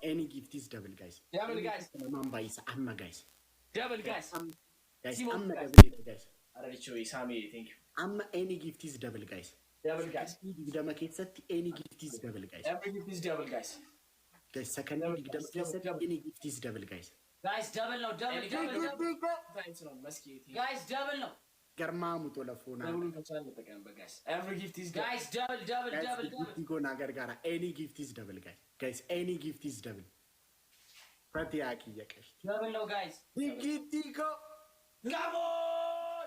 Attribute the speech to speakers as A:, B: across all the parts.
A: any gift is double, guys.
B: Double, guys.
A: Remember, it's amma, guys.
B: Double, guys.
A: Guys, amma double, guys.
B: Arganan Sammy, thank you.
A: Amma any gift is double, guys.
B: Double, guys.
A: Any gift is double, guys.
B: Every gift is double, guys.
A: Guys, second any gift is double, guys.
C: Guys, double no, double. Guys, double no.
A: Garmamu to la phone.
B: Guys, every gift is double.
C: Guys, double.
A: Any gift is double, guys. Guys, any gift is double. Pratiaki yakash.
C: Double no, guys.
A: Digitico.
B: Come on!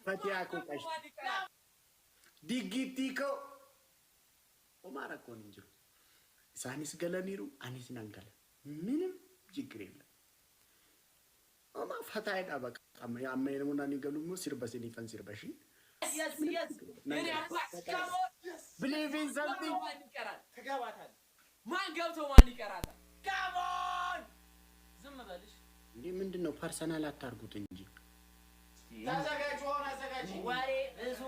A: Pratiako kash. Digitico. Omara koninjo. Sanis galaniru, anis nangala. Minim jigrela. Oma fatayed abak. Ya memunani galumu sirbasini fan sirbashi.
C: Yes.
B: Come on!
A: Believe in something.
B: Man go to money karata. Come on!
C: Zumabalish.
A: Ndi mindino personal atargut እንጂ
B: ተዘጋጁ
C: ወሬ ብዙ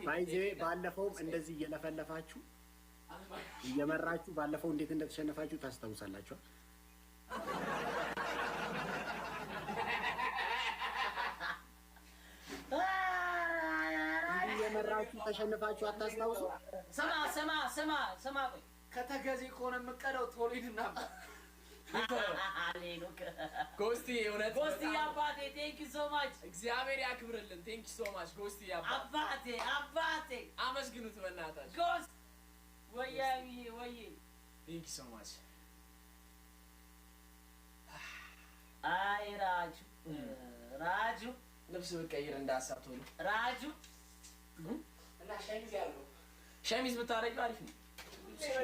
A: ባይዜ ባለፈው እንደዚህ እየለፈለፋችሁ እየመራችሁ ባለፈው እንዴት እንደተሸነፋችሁ ታስታውሳላችሁ እየመራችሁ ተሸነፋችሁ አታስታውሱ
C: ሰማ
B: ከተገዚ ኮነ መቀደው ቶሊድና Ghosti,
C: Abate, thank you so much.
B: እግዚአብሔር ያክብርልን. Thank you so much. Ghosti
C: Abate.
B: አመስግኑት በእናታችሁ.
C: Ghost. ወዬ.
B: Thank you so much.
C: አይ ራጁ
B: ልብስ ብቀይር እንዳሳቶሉ
C: ራጁ
B: እና ሸሚዝ ብታረጊው አሪፍ ነው.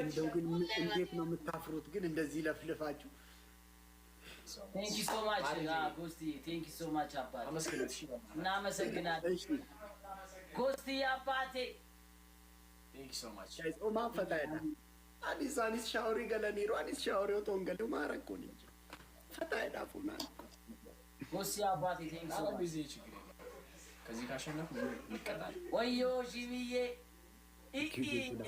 A: እንደው ግን እንዴት ነው የምታፍሩት ግን እንደዚህ ለፍልፋችሁ
C: Thank you so much Ghosti thank you so much አባቴ
B: አመስግኑት እሺ
C: እናመሰግናለን Ghosti አባቴ
B: Thank you so much
A: guys ኦ ማፈታይና አዲስ ሻውሪ ገለኒሮ አዲስ ሻውሪው ቶንገሉ ማረኩኝ እንጂ ፈታይዳ ፉና
C: Ghosti አባቴ thank you so much
B: ከዚህ ካሸነፉ ይቀጣል
C: ወዮ ሺሚዬ Come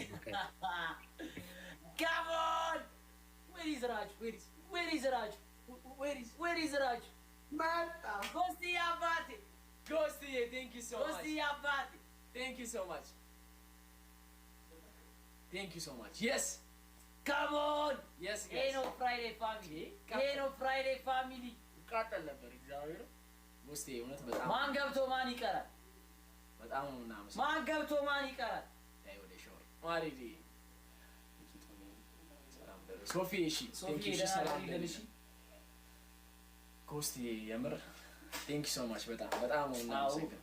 C: on! Where is Raj? Where is Raj?
B: Man!
C: Ghosti Abate!
B: Ghosti, thank you so much.
C: Ghosti Abate!
B: Thank you so much. Thank you so much. Yes!
C: Come on!
B: Yes, guys.
C: Hey, no Friday family!
B: ቃጠል ነበር እግዚአብሔር Ghosti እውነት በጣም
C: ማን ገብቶ ማን ይቀራል?
B: በጣም ነው እናመሰግናለን።
C: ማን ገብቶ ማን ይቀራል?
B: ማሪዲ ሶፊ እሺ ቴንክ ዩ ሰላም ለልሽ Ghosti የምር ቴንክ ዩ ሶ ማች በጣም ነው እናመሰግናለን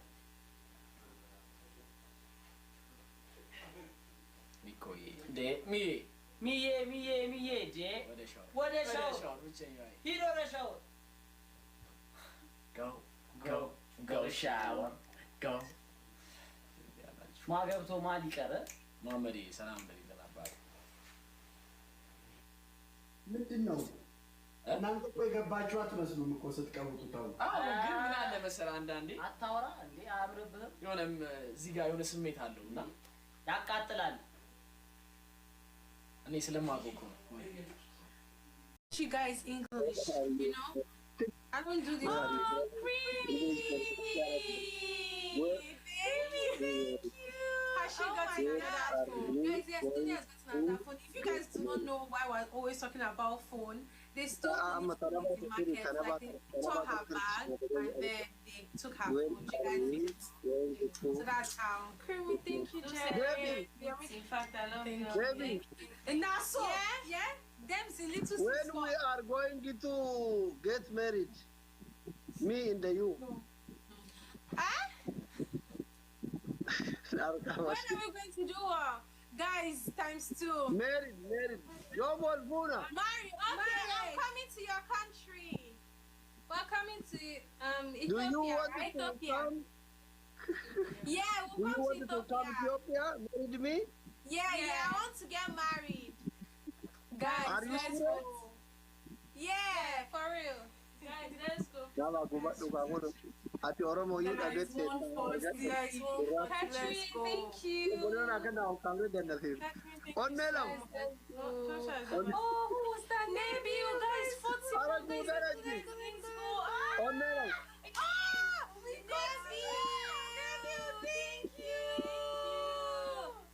B: ሚኮይ ሚዬ ዴ ወደ ሻው ሂዶ ለሻው go shower go
C: ማን ገብቶ ማን ይቀረ
B: ማመዲ ሰላም በሊ ተባባሉ
A: ምንድነው እናንተ ቆይ ገባችሁ አትመስሉም እኮ ስትቀውጡ ታው
B: ግን ምን አለ መሰለህ አንዳንዴ
C: አታወራ እንዴ አብረብህ
B: የሆነም እዚህ ጋር የሆነ ስሜት አለውና
C: ያቃጥላል
B: እኔ ስለማቆቁ ነው
D: you guys English you know I don't do this baby she got that phone. Guys, yesterday I was getting that phone. If you guys do not know why we're always talking about phone, they stole it in the market. Like they took her bag and then they took her phone. You guys see it? So that's how. Creamy, thank you, Jerry.
C: In fact, I love you.
E: Baby.
D: And that's so. Yeah. Them's a little
E: when we are going to get married, me and you.
D: Huh? When are we going to do guys times 2?
E: Married. You're born Buna.
D: Married. Okay, I'm coming to your country. We're coming to Ethiopia.
E: Do you want
D: right?
E: to come?
D: Yeah, we'll
E: Do you
D: come
E: want
D: to
E: to come to Ethiopia? Married me?
D: Yeah, I want to get married. Guys,
E: Are you
D: let's
E: serious?
D: go. Yeah, for real. Guys, let's go.
E: Nama gubadhu kagono. Ati Oromo you da
D: Guys,
E: gette.
D: 140. Guys, 140. Let's go.
C: Thank you.
E: Bono na kana o kangre den na fir. On melam.
C: Oh, who was that? Maybe you guys 40
E: Ara
C: more days.
E: gubaraji.
C: Let's go.
E: On melam.
D: We got you. Thank you.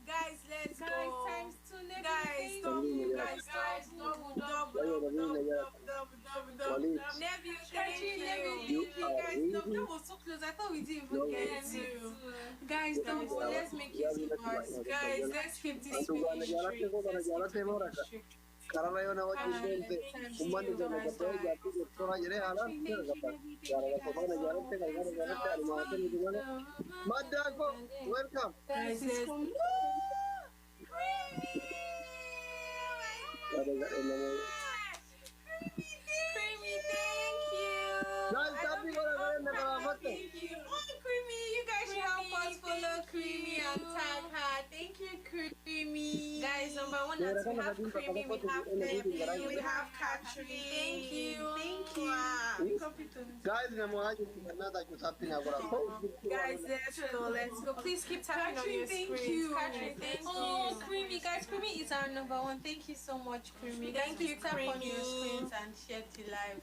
D: Guys, let's go.
C: Guys, times 2.
D: Guys, double. Guys, double. Nephew, thank you. Guys, that was so close. I thought we didn't even get to. Guys, double. Let's make it smart. Guys, let's keep this straight.
E: Karena yo nawa chinte umman de na kato ya tu tora jere hala tera kapa yara ko bana jara te jara te alma te ni dimana madda ko welcome
D: Guys, let's go. Creamy, thank you.
E: Guys, happy birthday na karamat.
D: Thank you. Oh, Creamy, you guys should help us follow Creamy and tag her. Thank you, Creamy. Guys, number one, that we have Creamy, we have Debbie, we have Katrin. Thank you. Thank you.
E: Guys, na mo aje na ta ko sapi na gora.
D: Guys, let's go, let's go. Please keep tapping on your screen. Katrin, thank you. Oh, Creamy, guys, Creamy is our number one. Thank you so much, Creamy. Thank you, tap on your screens and share the live.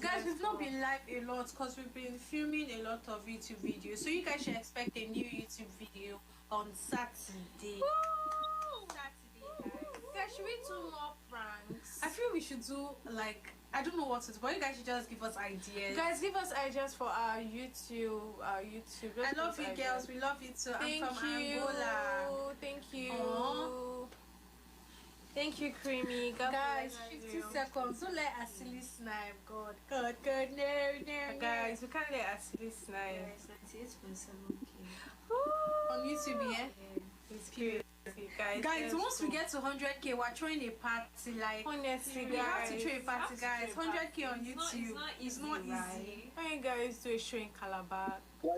D: Guys, we've not been live a lot because we've been filming a lot of YouTube videos. So you guys should expect a new YouTube video on Saturday. Guys, should we do more pranks? I feel we should do like, I don't know what to do, but you guys should just give us ideas. Guys, give us ideas for our YouTube. I love you, girls. We love you too. I'm from Angola. Thank you. Aww. Thank you, Creamy. Guys, 50 seconds. Don't let Asilin snipe. God, no. Guys, we can't let Asilin snipe. On YouTube, yeah? It's cute. Guys, once we get to 100k, we're throwing a party. Like, honestly, we have to throw a party, guys. 100k on YouTube. It's not easy. Why you guys do a show in Calabar? But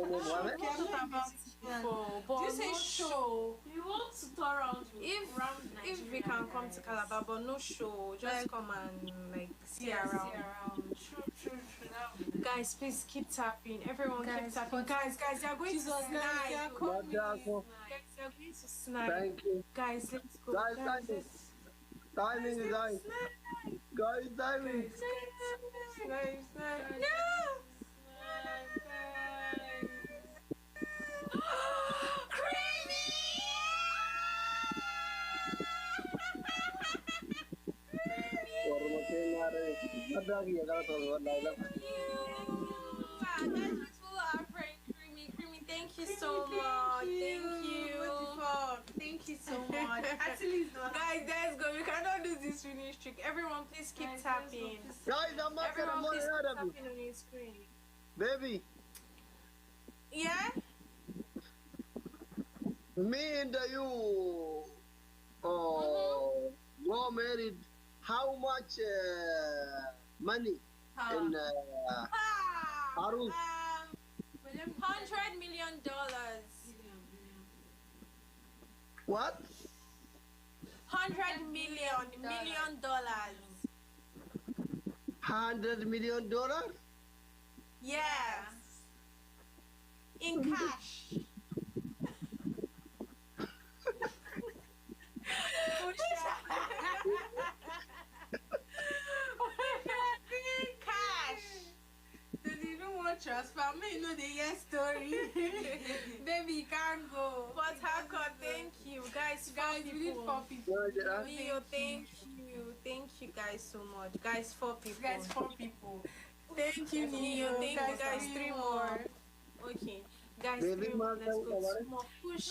D: you say show?
C: You want to tour around
D: If we can come to Calabar, but no show, just come and like see around.
C: True.
D: Guys, please keep tapping. Everyone keep tapping. Guys, you're going to snipe. Guys, you're going to snipe.
E: Thank you.
D: Guys, let's go.
E: Guys, timing, guys. Guys, timing.
D: Snipe. No! Creamy, thank you so much. Thank you so much. Guys, let's go. We cannot do this finish trick. Everyone, please keep tapping.
E: Guys, I'm not
D: Everyone, please keep
E: gonna
D: tapping on your screen.
E: baby.
D: Yeah?
E: Me and you, go married. How much money in Arus?
D: $100 million.
E: What?
D: $100 million.
E: $100 million?
D: Yes. In cash. Transfer me, know the yes story. Baby, can't go. But Hakon, thank you, guys. We need 4 people. Leo, thank you guys so much. Guys, 4 people. Thank you, Neo. Thank you, guys. 3 more. Okay. Guys, 3 more. Let's go. 2 more. Push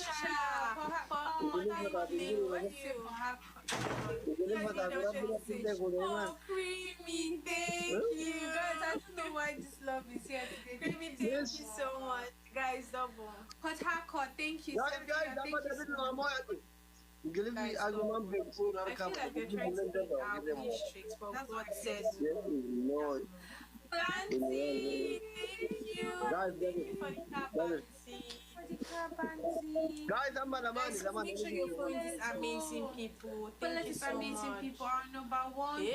D: Oh, Creamy, thank you. Guys, I don't know why this love is here today. Creamy, thank you so much. Guys, double. Hot Hakon, thank you.
E: Guys,
D: Thank you so much.
E: Give me
D: Guys,
E: a good
D: I feel like you're trying to make our wish straight, but God says
E: no.
D: Bansi, thank you.
E: Guys,
D: Thank you for the car, Bansi.
E: Guys, I'm
D: Guys, make sure you follow these amazing people. Thank you so amazing much. People. Our number 1 is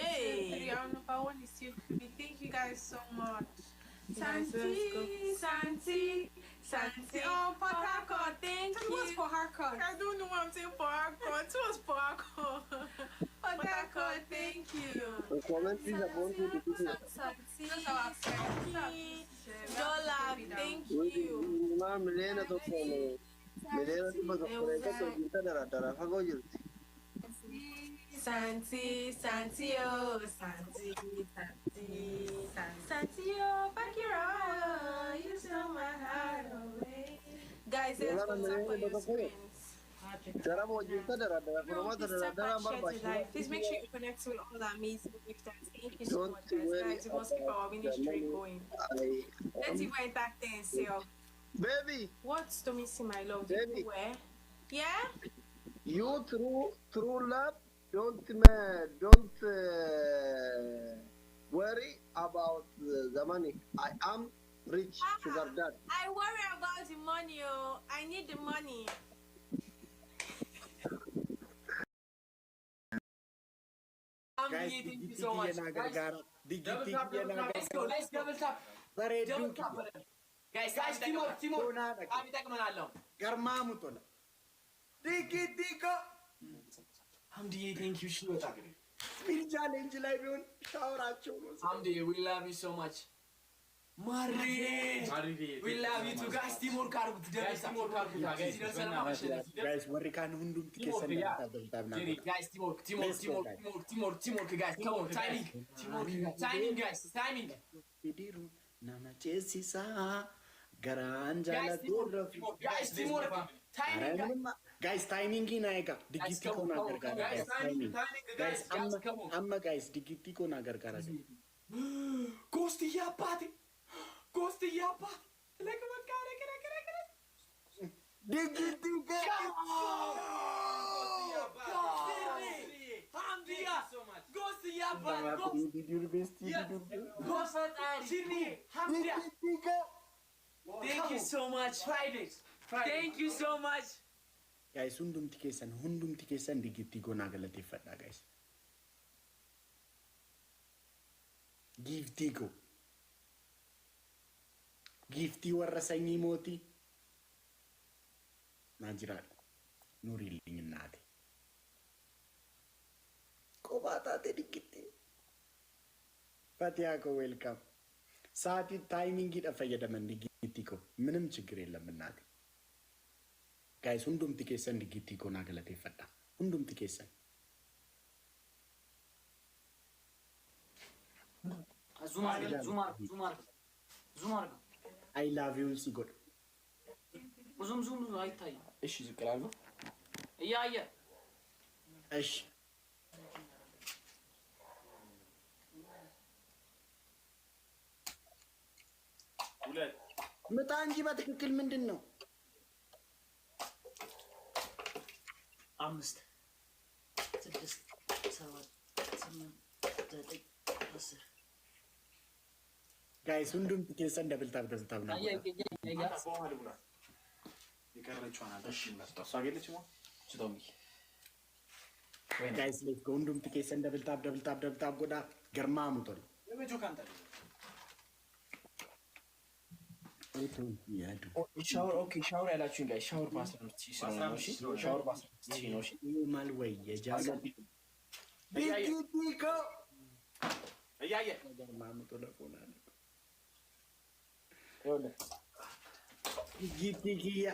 D: 3. Our number 1 is you. Thank you guys so much. Santi. Oh, for haircut, thank you. What's for haircut? I don't know what I'm saying for haircut. What's for haircut? For haircut, thank you. Santi. Dollar, thank you. Santi, oh, Santi, Bakira, you stole my heart away. Guys, let's go for your screens. Please make sure you connect with all our amazing victims. Thank you so much, guys. We must keep our winning streak going. Let's even enter and say,
E: Baby.
D: What's to miss my love?
E: Baby.
D: Where? Yeah?
E: You through love, don't worry about the money. I am rich sugar dad.
D: I worry about the money. Oh, I need the money.
B: Guys, thank you so much. Let's go. Let's double tap. Double tap. Guys, Timor. Abi tak manalo.
A: Garmamu tola. Diko.
B: Hamdi, thank you so much.
A: Speed challenge live on shower Rachuun.
B: Hamdi, we love you so much. Mari, we love you too, guys. Timor Karbu, guys.
A: Guys, what can hundum ticket
B: guys, Timor, guys. Come on, timing, guys, timing.
A: Nama Chesisa Garanja
B: Guys, Timor, timing.
A: Guys, timing in Naga. Digiti ko na gargara. Guys, amma guys, digiti ko na gargara.
B: Gosti yapati. Like what
A: Digiti ka.
B: Hamdia so much. Gosti yapati.
A: Did your best.
B: Hamdia. Thank you so much. Friday. Thank you so much.
A: Guys, hundum tikesan digiti ko na galati fada guys. Gifti ko. Gifti warra sanyi moti. Najirat. Nuri lingin nati. Ko bata te digiti. Pati ako welcome. Saati timing it afayadaman digiti ko. Minam ችግር የለም እናቴ. Guys, hundum tikesan digiti ko na galati fada. Hundum tikesan.
C: Zumar.
A: I love you, Sigurd.
C: Zoom, I tell you.
B: Is she grave?
C: Yeah.
A: Ash. متى أنجي بتكلم من دينه؟
C: Amst. 6 7 8 10.
A: Guys, hundum tikesan double tap na. Guys, let's go. Hundum tikesan double tap goda garma mutol.
B: Shower, okay, shower ያላችሁ guys, shower pass ነው shower pass ነው
A: ማልወይ የጃዛ ዲዲኮ
B: ያያ
A: garma mutol ፎና
B: ይወለ
A: ጊቲጊያ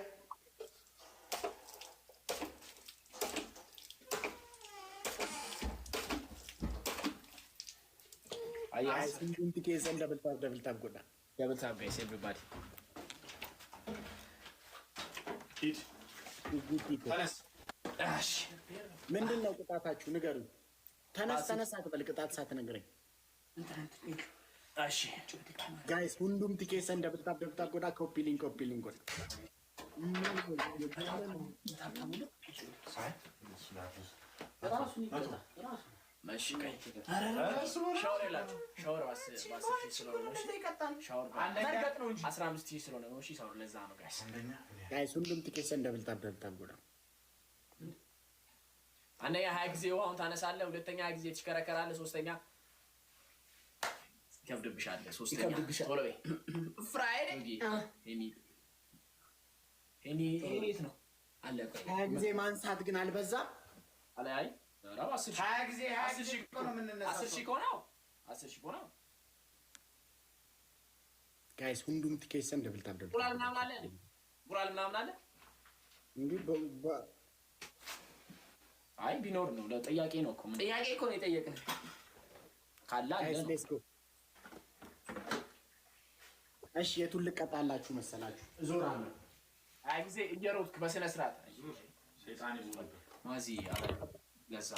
A: guys, hundum tikesan double tap goda.
B: Double tap, guys, everybody. Eat. Ash.
A: ምንድን ነው ቅጣታችሁ ንገሩ። ተነስ አትበል ቅጣት ሳትነግረኝ።
B: እሺ
A: ጋይስ ሁሉም ቲኬሰን double tap ጎዳ ኮፒ ሊንክ ጎዳ
B: ماشي شاور يلاችሁ ሻወር ባስ ስለሆነ ነው። ሻወር ነው እንጂ 15000 ስለሆነ ነው። እሺ ሻወር ለዛ ነው
A: ጋይስ ሁሉም ቲኬሰን double tap ጎዳ
B: አንደኛ 20 ጊዜ ውሃውን ታነሳለህ፣ ሁለተኛ ጊዜ ትሽከረከራለህ፣ ሶስተኛ ይከብድብሻል። ሶስተኛ ቶሎ በይ ፍራይዴ እኔ ቤት ነው አለ። ቆይ
A: 20 ጊዜ ማንሳት ግን አልበዛም?
B: አለ አይ 20 ጊዜ 10 ሺህ ነው የምንነሳው። 10 ሺህ ከሆነ 10 ሺህ ከሆነ
A: ጋይስ ሁንዱም ትኬሰን ደብል ታብ ደብል
B: ቁራል ምናምን አለ
A: እንዴ
B: አይ ቢኖር ነው ለጥያቄ ነው እኮ ጥያቄ እኮ ነው የጠየቅን ካላ
A: ጋይስ ሌትስ ጎ። እሺ የቱን ልቀጣላችሁ መሰላችሁ? እዞራለሁ።
B: አይ ጊዜ እየሮጥክ በስነ ስርዓት ሸይጣን ይዞር ማዚ አለ ለዛ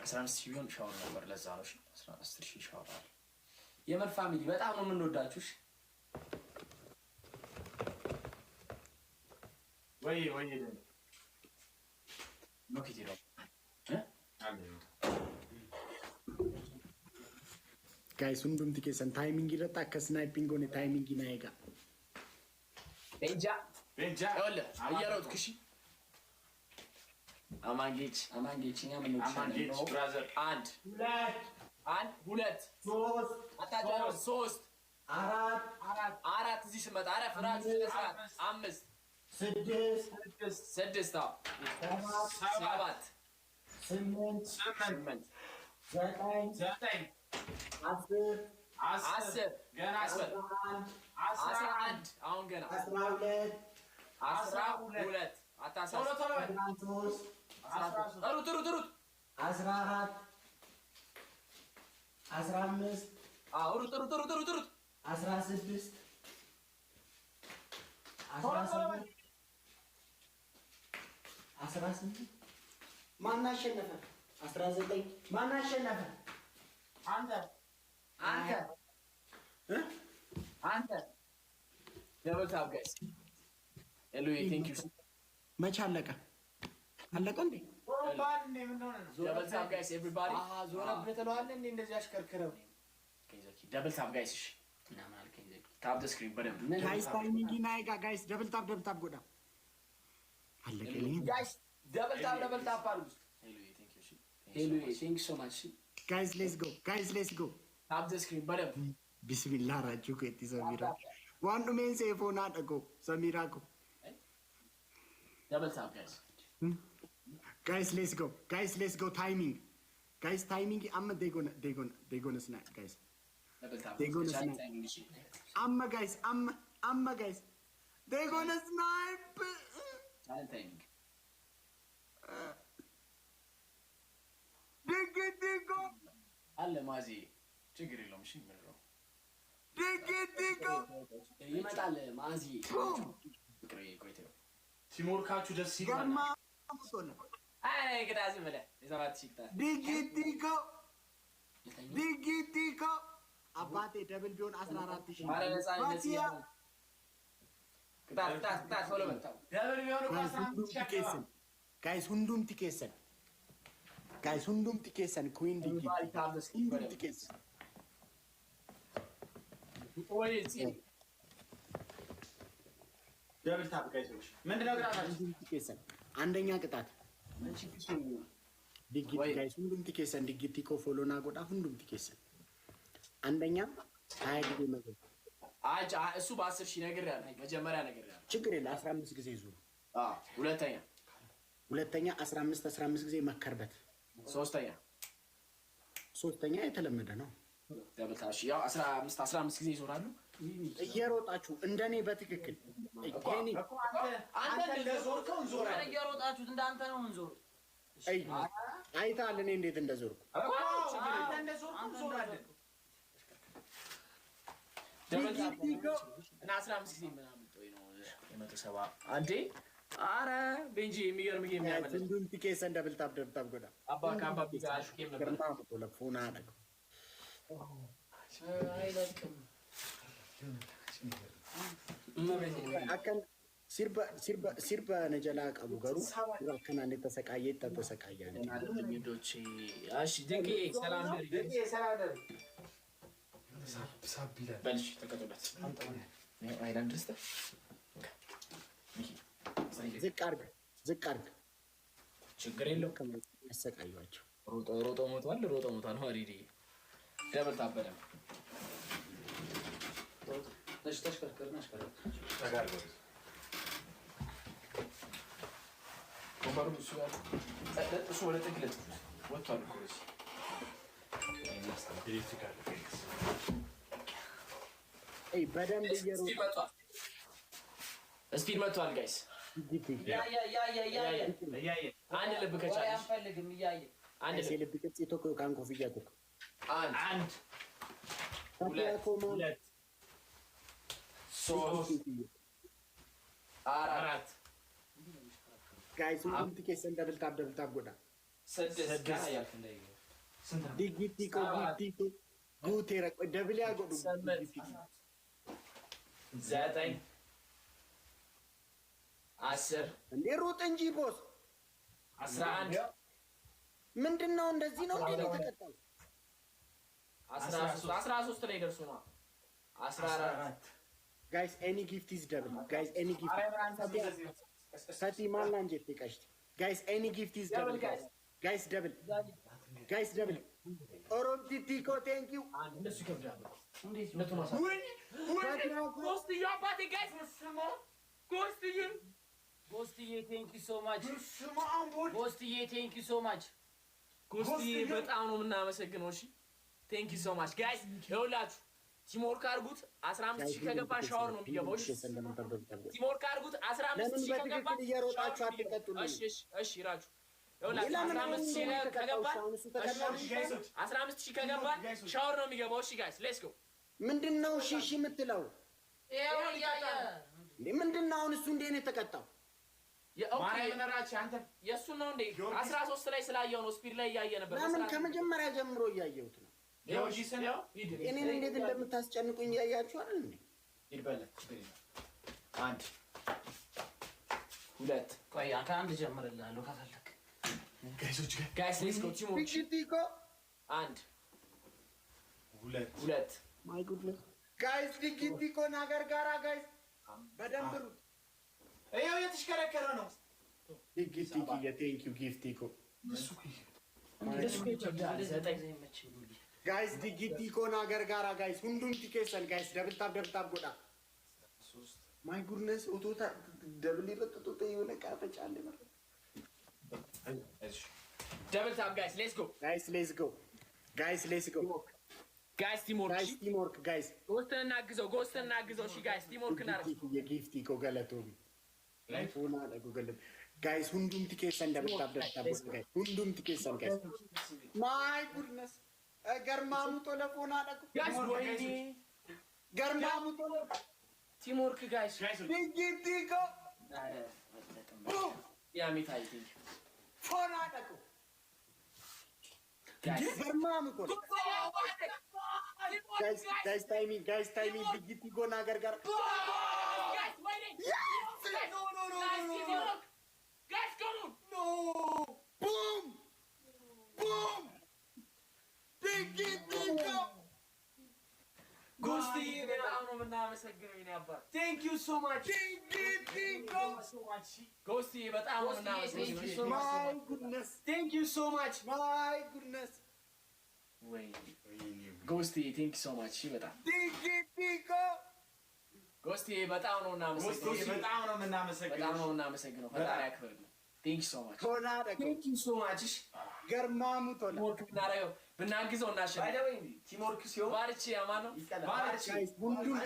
B: 15 ቢሆን ሻወር ነበር ለዛ ነው 10 ሺህ ሻወር አለ። የመር ፋሚሊ በጣም ነው የምንወዳችሁ። ወይ ኖኪቲ ነው
A: ጋይስ ሁንዱም ትኬሰን ታይሚንግ ይረጣ ከስናይፒንግ ሆነ ታይሚንግ ይናይጋ
B: ቤንጃ ወለ እየሮጥክ እሺ አማንጌች ምን ነው ብራዘር አንድ ሁለት ሶስት አራት እዚህ ስመጣ አረ ፍራሽ ለሰዓት 5 6 ሰባት 8 9 10 ገና 11 አሁን ገና 12 አታሳስ ሩት
A: 14 15
B: ሩት
A: 16 18 ማን አሸነፈ? 19 ማን አሸነፈ?
B: አንተ ደብል ታፕ ጋይስ ኤሉይ ቴንክ ዩ
A: መች አለቀ እንዴ?
B: ደብል ታፕ ጋይስ ኤቭሪባዲ ዞረብህ ትለዋለህ እንዴ? እንደዚህ አሽከርክረው ደብል ታፕ ጋይስ እሺ እና ማልከኝ ታፕ ዘ ስክሪን በደንብ
A: ጋይስ ታይሚንግ ናይጋ ጋይስ ደብል ታፕ ጎዳ አለቀ
B: ጋይስ ደብል ታፕ አሉ ኤሉይ ቴንክ ዩ ሶ ማች
A: ጋይስ ሌትስ ጎ
B: ታፕ ዘ ስክሪን በደንብ
A: ቢስሚላህ ራጁ ከቲ ሰሚራ ዋንዱ ሜን ሴፎና ደጎ ሰሚራ ኮ
B: ደብል ታፕ
A: ጋይስ ሌትስ ጎ ታይሚንግ አመ ዴጎነ ስናይፕ ጋይስ ዴጎነ ስናይፕ አመ ጋይስ ዴጎነ ስናይፕ
B: ታይሚንግ
A: ዲጎ
B: አለ ማዚ ችግር የለውም። እሺ ምንድነው
A: ዲጎ
B: ይመጣል ማዚ ፍቅሬ ቆይተው ሲሞርካችሁ ደስ ይላል። አይ ግዳዝ ብለ የሰባት ሲክታ
A: ዲጎ አባቴ ደብል ቢሆን 14000
B: ማረ ነፃነት ይያል ቅጣት ቶሎ መጣ ደብል ቢሆን 14000
A: ጋይስ ሁንዱም ትኬሰን ኩዊን ዲጊ ሁንዱም ትኬሰን
B: ወይ እዚህ ደብል ታፕ ጋይሶች ምንድነው ቅጣታችሁ?
A: ትኬሰን አንደኛ ቅጣት ዲጊ ጋይስ ሁንዱም ትኬሰን ዲጊቲ ኮ ፎሎና ጎዳ ሁንዱም ትኬሰን አንደኛ 20 ጊዜ መገብ
B: አጃ እሱ በ10 ሺህ ነገር ያለ መጀመሪያ ነገር ያለ
A: ችግር የለ 15 ጊዜ ዙሩ። ሁለተኛ 15 ጊዜ መከርበት። ሶስተኛ የተለመደ ነው።
B: ደብልታሽ ያው 15 ጊዜ ይዞራሉ
A: እየሮጣችሁ እንደኔ በትክክል እኔ
B: አንተ እንደዞርከው እንዞራለን። እየሮጣችሁት እንዳንተ ነው እንዞር።
A: አይታል እኔ እንዴት እንደዞርኩ
B: አንተ እንደዞርከው እንዞራለን። እና 15 ጊዜ ምናምን ጥሩ ነው። የ170 አንዴ አረ ቤንጂ የሚገርም ጌም ያመጣ
A: እንዱን ቲኬሰን ደብል ታፕ ጎዳ
B: አባ ካባ ቢጋሽ ጌም ነበር
A: ለፎና አደረገ
B: አይለቅም
A: አከን ሲርባ ነጀላ ቀቡ ገሩ አከን አንተ ተሰቃየ ተሰቃየ
B: ልጆች እሺ ድንቄ ሰላም ደሪ ሳቢላ በልሽ ተከተበት አይላንድ ድረስ
A: ዝቅ አድርግ
B: ችግር የለውም
A: ያሰቃዩዋቸው
B: ሮጦ ሞቷል ሀሪሪ ደብል ታበለ
C: ተሽከርከርና
B: ተጋርጎ ኮምባሩ እሱ ወደ ጥግለት ወጥቷል እኮ እዚህ ኤሌክትሪካል ፌክስ
A: በደንብ እየሮጠ
B: ስፒድ መጥቷል ጋይስ
C: ያ
B: አንድ ልብ ከቻለሽ
C: አንፈልግም እያየ
B: አንድ
A: ልብ ቅጽ ቶኮ ካንኮፍያ ቶኮ
B: አንድ ሁለት ሶስት አራት
A: ጋይስ ሁሉም ትኬሰን ደብል ታብ ጎዳ
B: ስድስት
A: ዲጊቲኮ ጉቴራ ደብል ያጎዱ
B: ዘጠኝ 10
A: እንዴ ሮጥ እንጂ ቦስ
B: 11
A: ምንድነው እንደዚህ ነው እንዴ የተቀጣው
B: 13 ላይ ደርሶ ነው 14
A: ጋይስ ኤኒ ጊፍት ኢዝ ደብል ጋይስ ኤኒ ጊፍት ሰቲ ማላንጀ ተቀሽት ጋይስ ኤኒ ጊፍት ኢዝ ደብል ጋይስ ደብል ኦሮምቲቲኮ ቴንክ ዩ
B: እንደሱ ይከብዳል እንዴት ነው ኮስት ያባቴ ጋይስ መስማ
C: ጎስትዬ ቴንክ ዩ ሶ ማች ጎስትዬ ቴንክ ዩ ሶ ማች
B: ጎስትዬ በጣም ነው የምናመሰግነው እሺ ቴንክ ዩ ሶ ማች ጋይስ ይኸውላችሁ ቲሞርክ አድርጉት 15000 ከገባ ሻወር ነው የሚገባው እሺ ቲሞርክ አድርጉት 15000 ከገባ
A: እየሮጣችሁ አትቀጥሉ
B: እሺ ይራችሁ ይኸውላችሁ 15000 ከገባ 15000 ከገባ ሻወር ነው የሚገባው እሺ ጋይስ ሌትስ ጎ
A: ምንድነው ሺሺ የምትለው ምንድነው አሁን እሱ እንዴት ነው የተቀጣው
B: ማራይነራች አንተ የሱ ነው እንዴ 13 ላይ ስላየው ነው ስፒድ ላይ ያያየ ነበር
A: ለምን ከመጀመሪያ ጀምሮ እያየሁት ነው
B: ጂሰን ያው
A: እኔን እንዴት እንደምታስጨንቁኝ ያያችሁ አይደል እንዴ
B: ይበለ አንድ ሁለት
C: ቆይ አንድ ጀምርልሃለሁ ከፈለክ
B: ጋይስ ሌትስ ጎ
A: ቲኮ
B: አንድ ሁለት
A: ማይ ጉድነስ ጋይስ ቲኮ ነገር ጋራ ጋይስ በደንብ ሩት
B: ይኸው የተሽከረከረ ነው
A: ቲኮ ቴንክ ዩ ጊፍት ቲኮ ጋይስ ቲኮ ነገር ጋራ ጋይስ ሁንዱም ቲኬሰን ጋይስ ደብል ታብ ጎዳ ማይ ጉድነስ ኦቶታ ደብል ይረጥጡት የሆነ ቃፈጫለ ማለት
B: ደብል ታብ ጋይስ ሌትስ ጎ ጋይስ ቲሞርክ ጋይስ ጎስተን እናግዘው እሺ ጋይስ ቲሞርክ እናርግ
A: የጊፍት ቲኮ ገለቶቢ ላይፎና ለጉገለም ጋይስ ሁንዱም ቲኬሰን ደብል ታብ ጋይስ ሁንዱም ቲኬሰን ጋይስ ማይ ጉድነስ ገርማሙ ቶለፎና ለጉ
B: ጋይስ ወይኔ
A: ገርማሙ ቶለ
B: ቲሞርክ ጋይስ
A: ቲኮ
B: ያሚታይ ቲንክ
A: ፎና ለጉ ገርማሙ ቶለ ጋይስ ታይሚንግ ቲኮ ነገር ጋር
B: ጋይስ ወይኔ Guys, come on!
A: No! Boom! Tico!
B: Gusti, በጣም ነው የምናመሰግነው የኔ አባት። Thank you so much.
A: Tico!
B: Gusti, በጣም ነው የምናመሰግነው።
A: My goodness.
B: Thank you so much.
A: My goodness.
B: Gusti, thank you so much. በጣም
A: Tico!
B: ጎስቲ በጣም ነው የምናመሰግነው። ፈጣሪ ያክብርልን። ቴንክ ዩ ሶ ማች ቴንክ ዩ ሶ ማች።
A: ገርማሙ ቶላ
B: ቲሞርክ ብናረገው ብናግዘው እናሸንፍ። ቲሞርክ ሲሆን ባርቺ ያማነው ባርቺ
A: ሁሉም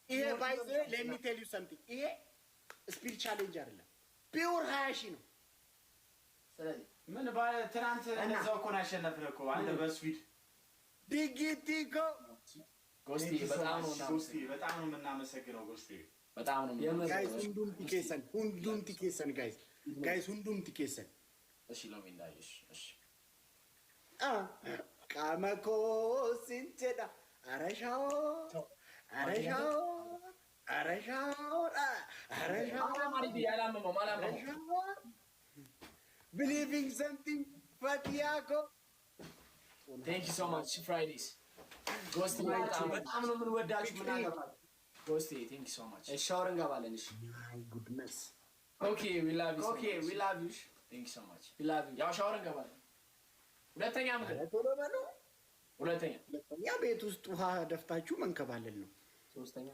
A: ይሄ ባይዘ let me tell you something ይሄ ስፒድ ቻሌንጅ አይደለም ፒውር 20 ሺህ ነው።
B: ስለዚህ
F: ምን ትናንት እዛው እኮ ነው ያሸነፍነው እኮ አንተ በስፒድ
A: ዲጊቲኮ
B: ጎስቲ በጣም ነው
F: የምናመሰግነው። ጎስቲ
B: በጣም ነው
A: ጋይስ ሁንዱም ቲኬሰን ጋይስ ሁንዱም ቲኬሰን
B: እሺ ሎሚንዳይሽ እሺ
A: ቃመኮ ሲንቸዳ አረሻው
B: ማሪዲ ያላመመው
A: believing something ፈቲያኮ
B: thank you so much fridays ጎስቲ በጣም ነው የምንወዳችሁ ምናገባችሁ ጎስቲ thank you so much ሻወር እንገባለን እሺ
A: my goodness
B: okay we love you thank you so much we love you ያው ሻወር እንገባለን ሁለተኛ ምክር
A: ቶሎ በሉ።
B: ሁለተኛ
A: ቤት ውስጥ ውሃ ደፍታችሁ መንከባለል ነው።
B: ሶስተኛ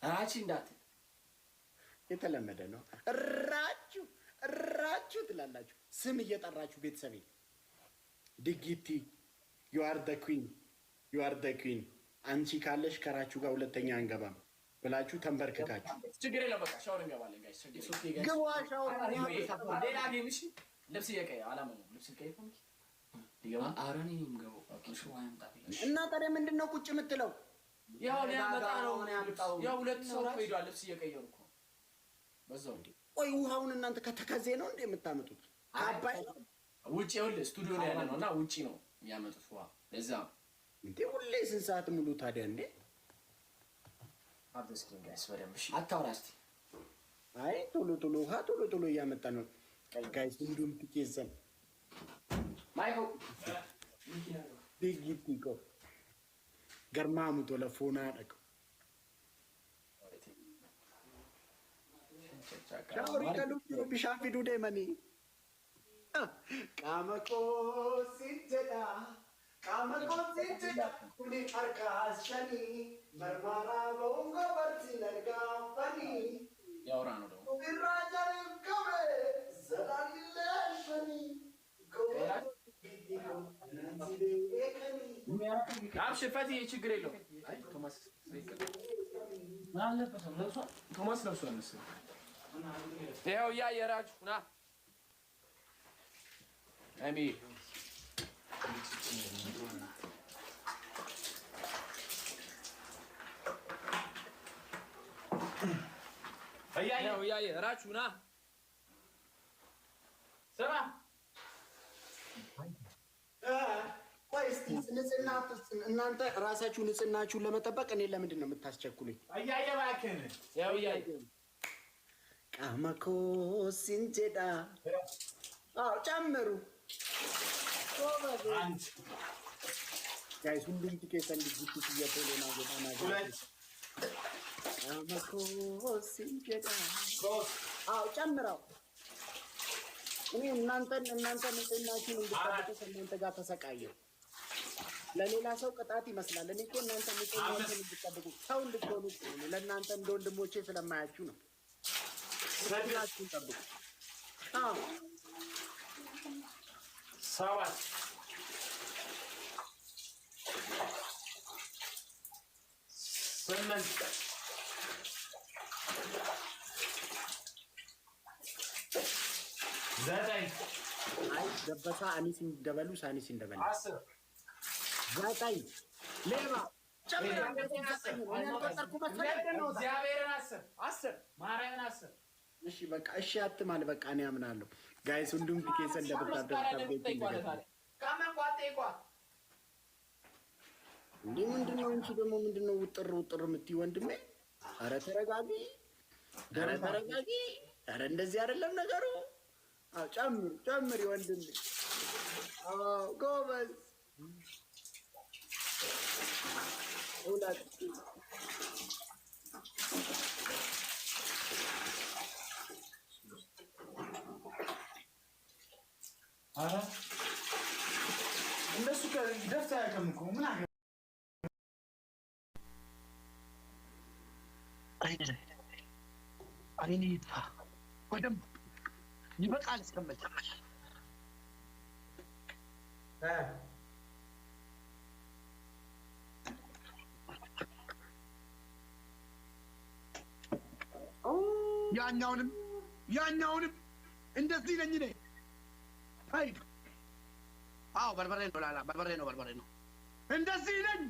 B: ራቺ እንዳት
A: የተለመደ ነው። ራችሁ ትላላችሁ ስም እየጠራችሁ ቤተሰቤ ድጊቲ you are the queen አንቺ ካለሽ ከራችሁ ጋር ሁለተኛ አንገባም ብላችሁ ተንበርክካችሁ
B: ችግር የለም በቃ ሻወር እንገባለን ጋይስ
A: ግባ ሻወር
B: ሌላ ጌምሽ ልብስ እየቀየ አላማ ነው ልብስ እየቀየ ሆንክ አረኔ እንገባ
A: እና ታዲያ ምንድነው ቁጭ የምትለው
B: ያው ሊያመጣ ነው ያው ሁለት ሰው ሄዷል ልብስ እየቀየሩ እኮ በዛው እንዴ
A: ቆይ ውሃውን እናንተ ከተከዜ ነው እንዴ የምታመጡት አባይ
B: ውጪ ይኸውልህ ስቱዲዮ ላይ ያለ ነውና ውጪ ነው የሚያመጡት ውሃ ለዛ
A: እንዴ ሁሌ ስንት ሰዓት ሙሉ ታዲያ እንዴ
B: አብስኪን ጋይስ በደንብ እሺ አታውራስቲ
A: አይ ቶሎ ውሃ ቶሎ እያመጣ ነው ጋይስ እንዱም ትኬዘን
B: ማይኮ
A: ዲጊቲኮ ገርማሙ ቶለፎና አደረገው ሻወሪ ከሉት ቢሻን ፊዱ ደመኒ ቃመኮ ሲጀዳ ኩኒ አርካሸኒ መርማራ ቦንጎ በርሲ ነርጋፈኒ
B: ያውራ ነው ደግሞ
A: ቢራጃን ከበ ዘላልለሽኒ
B: አብሽ ፈቲ ችግር የለው አይ ቶማስ ቶማስ ለብሷል መሰለኝ ያው ያየራችሁ ና አሚ ያው ያየራችሁ ና ሰራ
A: ቆይስቲ ንጽህና እናንተ ራሳችሁ ንጽህናችሁን ለመጠበቅ እኔ ለምንድን ነው የምታስቸኩሉኝ?
B: አያየ ባከነ ያው ያየ
A: ቃመኮ ሲንጀዳ ጨምሩ ጋይስ ሁሉም ቲኬት እንዲግቱ እየተለና ገና ቃመኮ ሲንጀዳ ጨምራው እኔ እናንተን ንጽህናችሁን እንድትጠብቁ ከእናንተ ጋር ተሰቃየው ለሌላ ሰው ቅጣት ይመስላል። እኔ እኮ እናንተ ንጽህናችሁን እንድትጠብቁ ሰው እንድትሆኑ ለእናንተ እንደ ወንድሞቼ ስለማያችሁ ነው። ንጽህናችሁን ጠብቁ።
B: ሰባት ስምንት ዘጠኝ
A: አይ ደበሳ አኒስ እንደበሉ ሳኒስ እንደበሉ
B: 10
A: ዘጠኝ ሌባ
B: እግዚአብሔርን 10 ማርያምን 10
A: እሺ በቃ እሺ አትማል በቃ እኔ አምናለሁ። ጋይስ ሁሉም ቲኬት እንደምታደርጉ እንዴ ምንድነው እንቺ ደግሞ ምንድነው ውጥር የምትይ ወንድሜ? ኧረ ተረጋጊ ኧረ እንደዚህ አይደለም ነገሩ። ጨምሪ ወንድሜ ጎበዝ ሁለት
F: ኧረ እንደሱ ደፍታ ያውቅም እኮ ምን አገ
G: አይኔ ይጥፋ በደንብ ይበቃል እስከመቼ ያኛውንም እንደዚህ ነኝ እኔ አይ አዎ በርበሬ ነው እንደዚህ ነኝ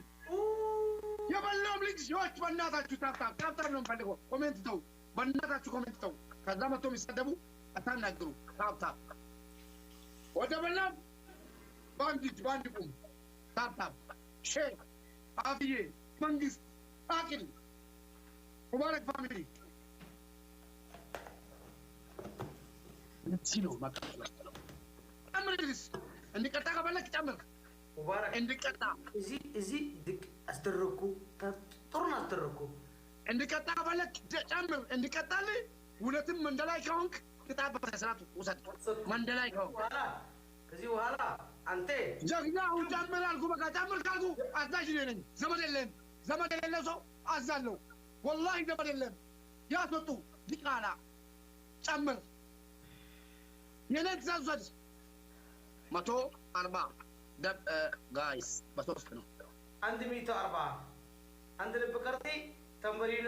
G: የበላውም ልጅ ሰዎች በእናታችሁ ታፕታፕ ነው የምፈልገው። ኮሜንት ተው በእናታችሁ ኮሜንት ተው። ከዛ መጥቶ የሚሳደቡ አታናግሩ። ታፕታፕ ወደ በላም ባንድ ቁም ታፕታፕ ሼር አብዬ መንግስት አቂል ሙባረክ ፋሚሊ ነው ማቀጥለው አምርልስ እንዲቀጣ ከፈለክ ጨምር ሙባረክ እንዲቀጣ
H: እዚህ ድቅ አስተረኩ ጥሩን አስተረኩ
G: እንዲቀጣ ከፈለክ ጨምር እንዲቀጣል እውነትም መንደላይ ከሆንክ ቅጣት በስርዓቱ ውሰድ መንደላይ ከሆንክ
H: ከዚህ በኋላ አንተ
G: ጀግናው ጨምር አልኩ። በቃ ጨምር ካልኩ አዛዥ እኔ ነኝ። ዘመድ የሌለው ሰው አዛለሁ። ወላሂ ዘመድ የለም። ያስወጡ ዲቃላ ጨምር የኔን ትእዛዝ ውሰድ። 140 ጋይስ በሶስት ነው
H: 140 አንድ ልብ ቀርጤ ተንበሪን